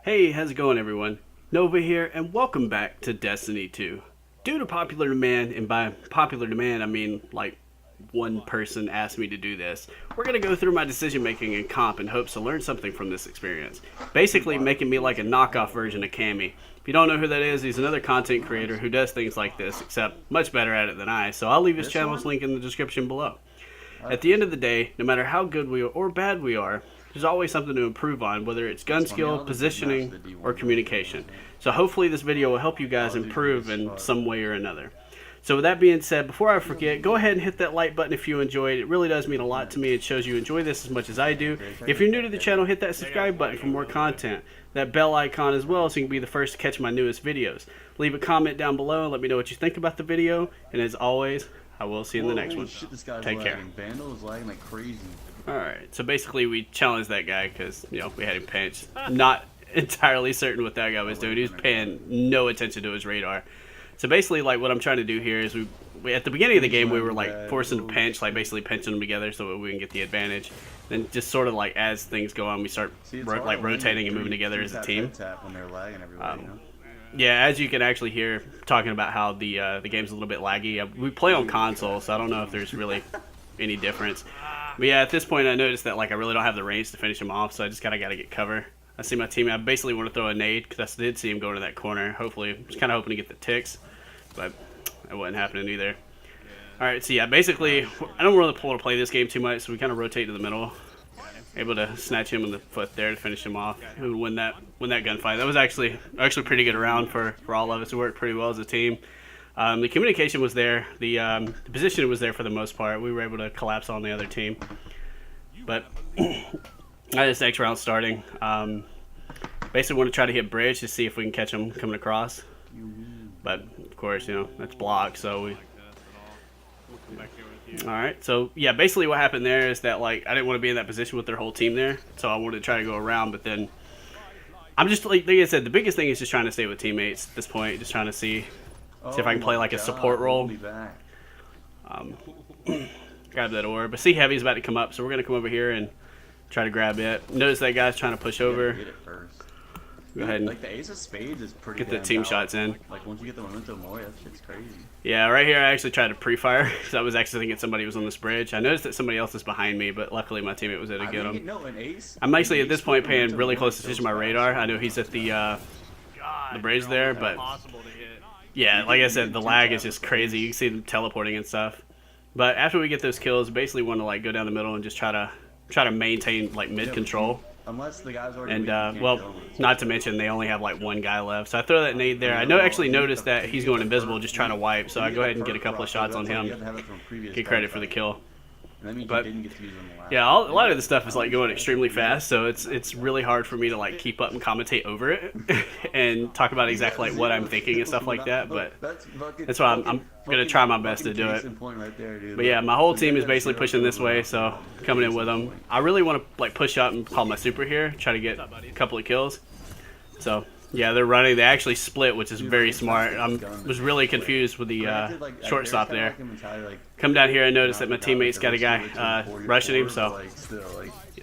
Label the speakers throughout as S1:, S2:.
S1: Hey, how's it going everyone? Nova here, and welcome back to Destiny 2. Due to popular demand, and by popular demand I mean like one person asked me to do this, we're going to go through my decision making in comp in hopes to learn something from this experience. Basically making me like a knockoff version of Cammy. If you don't know who that is, he's another content creator who does things like this, except much better at it than I, so I'll leave his channel's link in the description below. At the end of the day, no matter how good we are or bad we are, there's always something to improve on, whether it's gun skill, positioning, or communication. So hopefully this video will help you guys improve in some way or another. So with that being said, before I forget, go ahead and hit that like button if you enjoyed. It really does mean a lot to me. It shows you enjoy this as much as I do. If you're new to the channel, hit that subscribe button for more content. That bell icon as well so you can be the first to catch my newest videos. Leave a comment down below and let me know what you think about the video. And as always, I will see you in the next one. Take care.
S2: Vandal is lagging like crazy.
S1: Alright, so basically we challenged that guy because, you know, we had him pinched. Not entirely certain what that guy was doing. He was paying no attention to his radar. So basically, like, what I'm trying to do here is we at the beginning of the game, we were, like, forcing to pinch, like, basically pinching them together so that we can get the advantage. Then just sort of, like, as things go on, we start, rotating and moving together as a team. Yeah, as you can actually hear, talking about how the game's a little bit laggy. We play on console, so I don't know if there's really any difference. But yeah, at this point I noticed that like I really don't have the range to finish him off, so I just kind of got to get cover. I see my teammate. I basically want to throw a nade because I did see him go into that corner. Hopefully, I was kind of hoping to get the ticks, but that wasn't happening either. Alright, so yeah, basically, I don't really want to play this game too much, so we kind of rotate to the middle. Able to snatch him in the foot there to finish him off and win that gunfight. That was actually pretty good round for all of us. We worked pretty well as a team. The communication was there. The position was there for the most part. We were able to collapse on the other team. But this next round starting. Basically want to try to hit bridge to see if we can catch them coming across. But of course, you know, that's blocked, so we... Alright, so yeah, basically what happened there is that like I didn't want to be in that position with their whole team there, so I wanted to try to go around, but then I'm just like I said, the biggest thing is just trying to stay with teammates at this point, just trying to see if I can play like a support role. Grab that orb, but see Heavy's about to come up, so we're gonna come over here and try to grab it. Notice that guy's trying to push over. Go ahead and
S2: like the ace of spades is pretty
S1: get the team shots in.
S2: Like once you get the memento mori, that shit's crazy.
S1: Yeah, right here I actually tried to pre-fire because I was actually thinking somebody was on this bridge. I noticed that somebody else is behind me, but luckily my teammate was able to get him. I'm actually at this point paying really close attention to my radar. I know he's at the bridge there, but yeah, like I said, the lag is just crazy. You can see them teleporting and stuff. But after we get those kills, basically want to like go down the middle and just try to maintain like mid control.
S2: Unless the guy's already
S1: and well, not to mention they only have like one guy left, so I throw that nade there. I actually noticed that he's going invisible, just trying to wipe, so I go ahead and get a couple of shots on him. Get credit for the kill. But yeah, a lot of the stuff is like going extremely fast, so it's really hard for me to like keep up and commentate over it and talk about exactly like what I'm thinking and stuff like that. But that's why I'm gonna try my best to do it. But yeah, my whole team is basically pushing this way, so coming in with them. I really want to like push up and call my super here, try to get a couple of kills. So yeah, they're running. They actually split, which is very smart. I was really confused with the shortstop there. Come down here and notice that my teammate's got a guy rushing him, so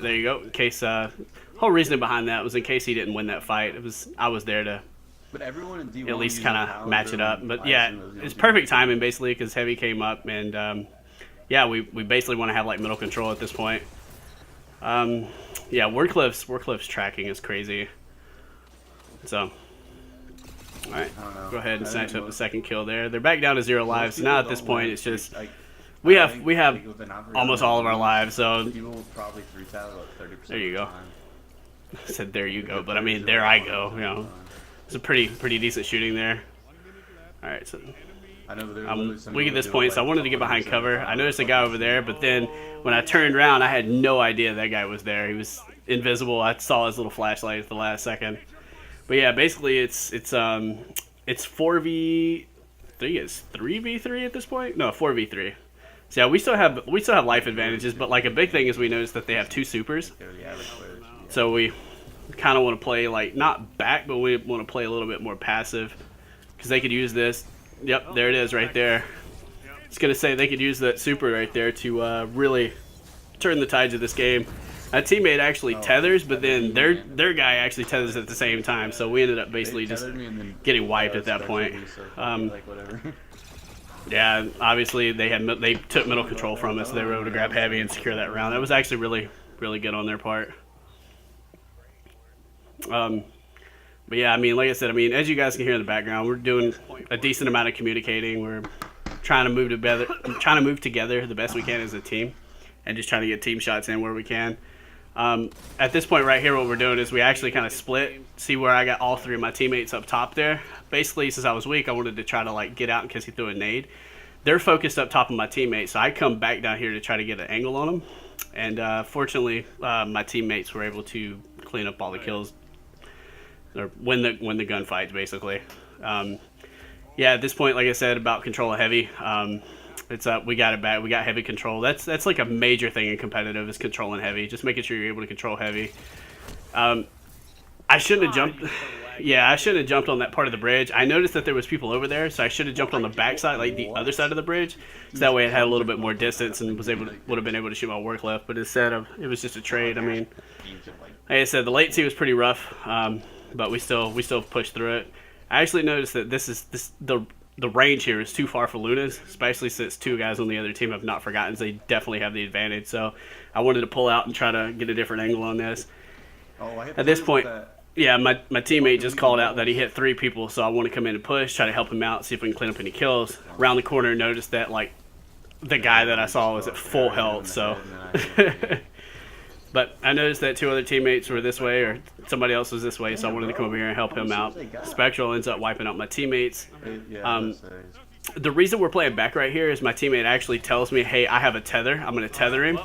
S1: there you go. In case whole reasoning behind that was in case he didn't win that fight. I was there to at least kind of match it up. But yeah, it's perfect timing basically because Heavy came up and yeah, we basically want to have like middle control at this point. Yeah, Warcliffe's tracking is crazy. So, alright, go ahead and snatch up the second kill there. They're back down to 0 lives. So now at this point, it's just we have almost all of our lives. So there you go. I said there you go, but I mean there I go. You know, it's a pretty decent shooting there. All right, so we get this point, so I wanted to get behind cover. I noticed a guy over there, but then when I turned around, I had no idea that guy was there. He was invisible. I saw his little flashlight at the last second. But yeah, basically it's 4v3. It's 3v3 at this point. No, 4v3. So yeah, we still have life advantages, but like a big thing is we noticed that they have 2 supers. So we kind of want to play like not back, but we want to play a little bit more passive because they could use this. Yep, there it is right there. It's gonna say they could use that super right there to really turn the tides of this game. A teammate actually tethers, but then their guy actually tethers at the same time. So we ended up basically just getting wiped at that point. Yeah, obviously they took middle control from us. So they were able to grab heavy and secure that round. That was actually really good on their part. But yeah, I mean, like I said, I mean, as you guys can hear in the background, we're doing a decent amount of communicating. We're trying to move together the best we can as a team, and just trying to get team shots in where we can. At this point right here, what we're doing is we actually kind of split. See where I got all three of my teammates up top there. Basically, since I was weak, I wanted to try to like get out in case he threw a nade. They're focused up top of my teammates, so I come back down here to try to get an angle on them. And fortunately, my teammates were able to clean up all the kills. Or win the gunfights, basically. Yeah, at this point, like I said about control of heavy, it's we got it back. We got heavy control. That's like a major thing in competitive is controlling heavy. Just making sure you're able to control heavy. I shouldn't have jumped. Yeah, I shouldn't have jumped on that part of the bridge. I noticed that there was people over there, so I should have jumped on the back side, like the other side of the bridge. So that way it had a little bit more distance and would have been able to shoot my work left. But instead of it was just a trade. I mean, like I said, the latency was pretty rough. But we still pushed through it. I actually noticed that the range here is too far for Lunas, especially since two guys on the other team have not forgotten. So they definitely have the advantage. So I wanted to pull out and try to get a different angle on this. At this point, yeah, my teammate just called out that he hit 3 people, so I want to come in and push, try to help him out, see if we can clean up any kills. Around the corner, noticed that like the guy that I saw was at full health, so. But I noticed that 2 other teammates were this way, or somebody else was this way, so I wanted to come over here and help him out. Spectral ends up wiping out my teammates. The reason we're playing back right here is my teammate actually tells me, hey, I have a tether. I'm going to tether him.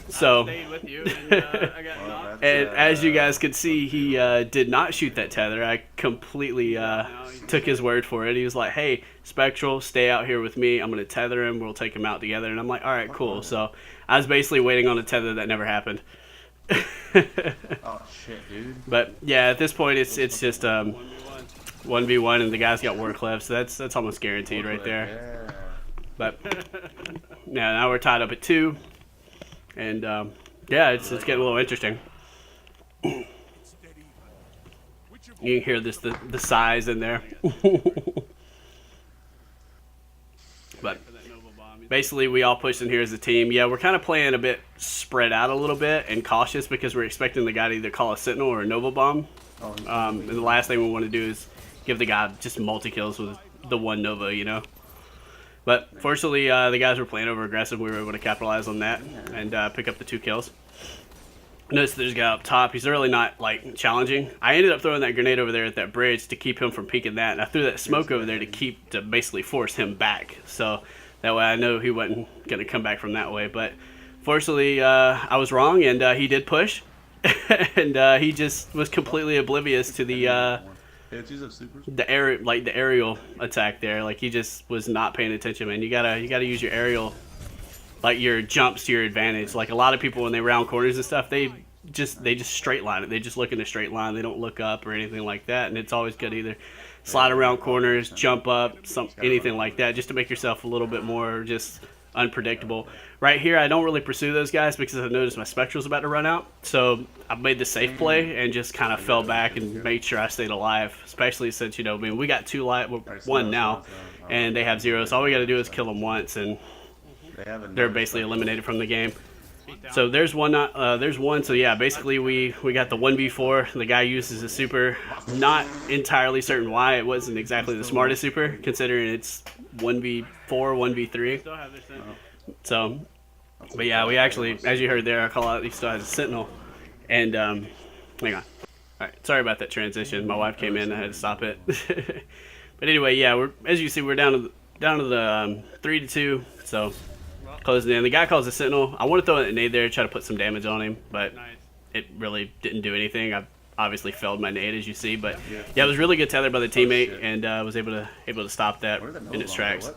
S1: So, and as you guys could see, he did not shoot that tether. I completely took his word for it. He was like, hey, Spectral, stay out here with me. I'm going to tether him. We'll take him out together. And I'm like, all right, cool. So I was basically waiting on a tether that never happened.
S2: Oh shit, dude. But
S1: yeah, at this point it's just 1v1 and the guy's got work left, so that's almost guaranteed right there. Yeah. But yeah, now we're tied up at 2, and yeah, it's getting a little interesting. You can hear the sighs in there. But basically, we all pushed in here as a team. Yeah, we're kind of playing a bit spread out a little bit and cautious because we're expecting the guy to either call a Sentinel or a Nova Bomb. And the last thing we want to do is give the guy just multi-kills with the one Nova, you know. But fortunately, the guys were playing over aggressive. We were able to capitalize on that and pick up the 2 kills. Notice there's a guy up top. He's really not like challenging. I ended up throwing that grenade over there at that bridge to keep him from peeking that, and I threw that smoke over there to basically force him back. So that way I know he wasn't going to come back from that way. But fortunately, I was wrong, and he did push. And he just was completely oblivious to the aerial attack there. Like, he just was not paying attention, man. You gotta use your aerial, like your jumps to your advantage. Like a lot of people when they round corners and stuff, they just straight line it. They just look in a straight line. They don't look up or anything like that. And it's always good either slide around corners, jump up, anything like that, just to make yourself a little bit more just unpredictable. Right here, I don't really pursue those guys because I noticed my Spectral's about to run out. So I made the safe play and just kind of fell back and made sure I stayed alive, especially since, you know, I mean, we got 2 life, 1 now, and they have 0. So all we got to do is kill them once, and they're basically eliminated from the game. So there's one. So yeah, basically we got the 1v4. The guy uses a super. Not entirely certain why. It wasn't exactly the smartest super, considering it's 1v4, 1v3. So, but yeah, we actually, as you heard there, I call out he still has a Sentinel. And hang on. All right, sorry about that transition. My wife came in. I had to stop it. But anyway, yeah, as you see, we're down to the 3-2. So. Closing in. The guy calls a Sentinel. I want to throw a nade there, try to put some damage on him, but it really didn't do anything. I obviously failed my nade, as you see, but yeah, it was really good tether by the teammate, and was able to stop that in its tracks.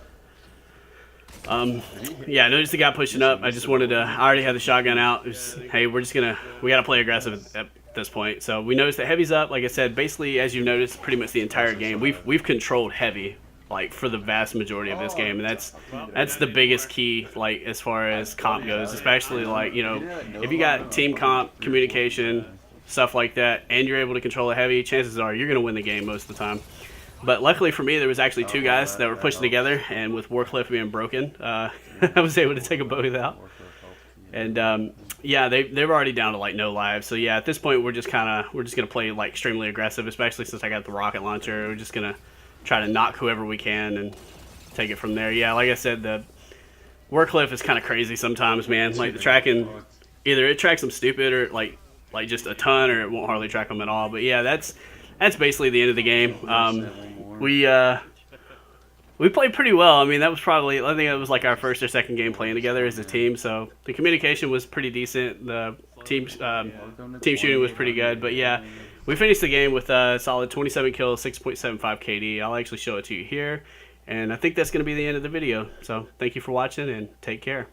S1: Yeah, I noticed the guy pushing up. I just wanted to. I already had the shotgun out. It was, hey, we gotta play aggressive at this point. So we noticed that heavy's up. Like I said, basically, as you noticed, pretty much the entire game, we've controlled heavy like for the vast majority of this game, and that's the biggest key, like as far as comp goes, especially like, you know, if you got team comp, communication, stuff like that, and you're able to control a heavy, chances are you're going to win the game most of the time. But luckily for me, there was actually 2 guys that were pushing together, and with Warcliffe being broken, I was able to take them both out. And yeah, they're already down to like no lives. So yeah, at this point we're just gonna play like extremely aggressive, especially since I got the rocket launcher. We're just gonna try to knock whoever we can and take it from there. Yeah, like I said, the Warcliffe is kind of crazy sometimes, man. Like the tracking, either it tracks them stupid or like just a ton, or it won't hardly track them at all. But yeah, that's basically the end of the game. We played pretty well. I mean, that was probably, I think it was like our first or second game playing together as a team. So the communication was pretty decent. The team shooting was pretty good. But yeah, we finished the game with a solid 27 kills, 6.75 KD. I'll actually show it to you here. And I think that's going to be the end of the video. So thank you for watching and take care.